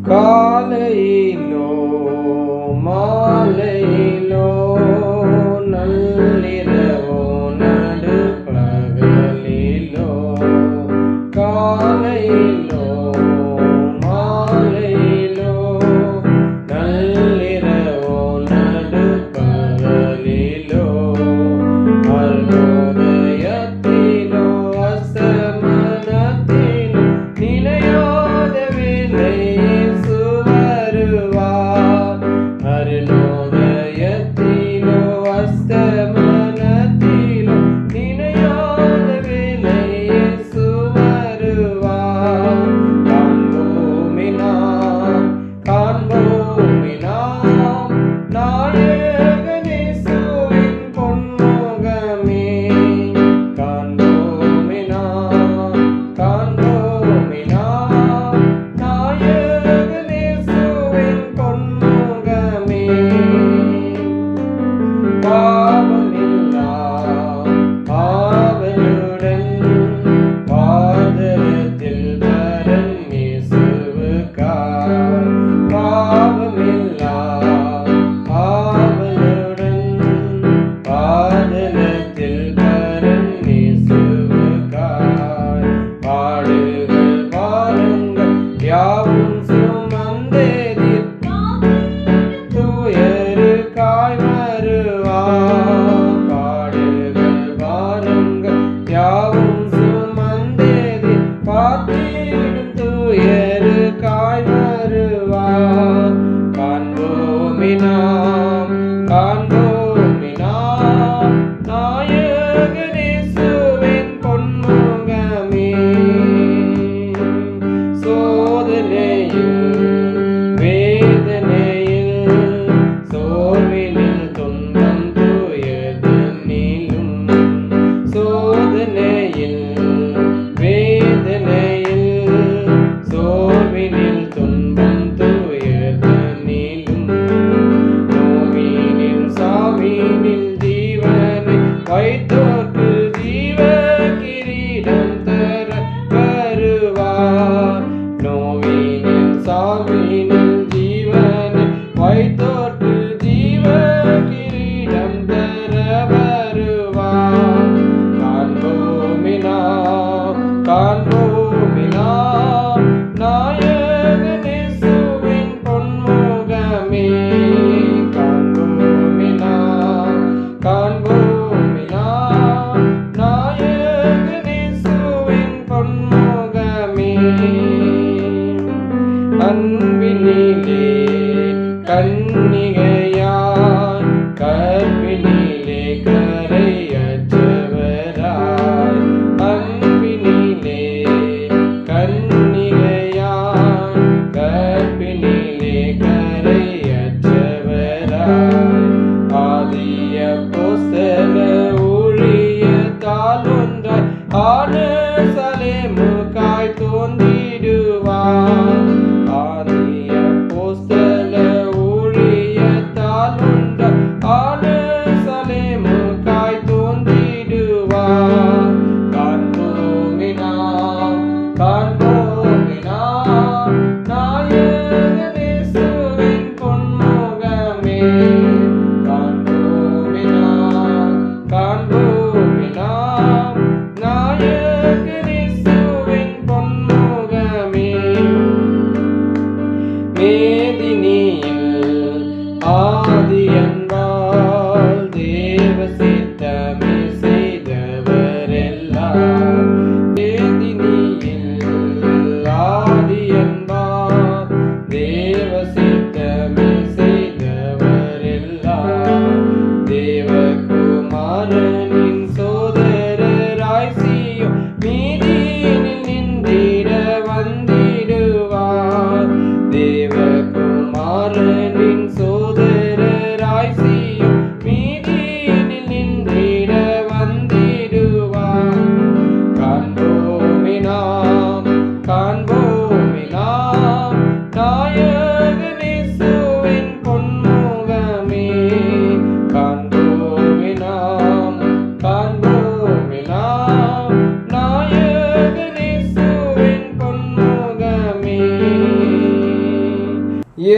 காலையிலோ மாலையிலோ நள்ளிரவோ நடுப்பகலிலோ காலையிலோ மாலையிலோ நள்ளிரவோ நடுப்பகலிலோ அருணோதயத்திலோ அஸ்தமனத்திலோ நிலையாத வேளை அருணோதயத்திலோ அஸ்தமனத்திலோ நினையாத வேளை இயேசு வருவார். காண்போமே நாம் நாயகன் இயேசுவின் பொன்முகமே. காண்போமே நாம் நாயகன் இயேசுவின் பொன்முகமே. பாவமில்லா ஆவலுடன் பாதலத்தில் பரன் இயேசுவுக்காய். பாவமில்லா ஆவலுடன் பாதலத்தில் பரன் இயேசுவுக்காய். பாடுகள் பாருங்கள் யாவும் சுமந்தேறி தூயருக்காய் வருவார். பாடுகள் பாருங்கள் யாவும் சுமந்தேறி பார்த்திடும் தூயருக்காய் வருவார். காண்போமே நாம் நாயகன் இயேசுவின் பொன்முகமே. சோதனையில் வேதனையில் சோர்வினில் துன்பம் துயரிலும் சோதனையில் வேதனையில் சோர்வினில் துன்பம் துயரிலும் நோவினில் சாவினில் ஜீவனை வைத்தோர்க்கு ஜீவ கிரீடம் தர வருவார். நோவினில் சாவினில் ஜீவனை வைத்தோர்க்கு ஜீவ கிரீடம் தர வருவார். காண்போமே நாம் நாயகன் இயேசுவின் பொன்முகமே. காண்போமே நாம் நாயகன் இயேசுவின் பொன்முகமே. அன்பினிலே கன்னிகையாய் கற்பினிலே கரையற்றவராய். அன்பினிலே கன்னிகையாய் கற்பினிலே கரையற்றவராய். ஆதி அப்போஸ்தல ஊழியத்தால் ஒன்றாய் ஆனசலேமுக்காய் தோன்றிடுவார். ஆதி அப்போஸ்தல ஊழியத்தால் ஒன்றாய் ஆனசலேமுக்காய் தோன்றிடுவார். காண்போமே நாம்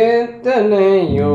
எத்தனையோ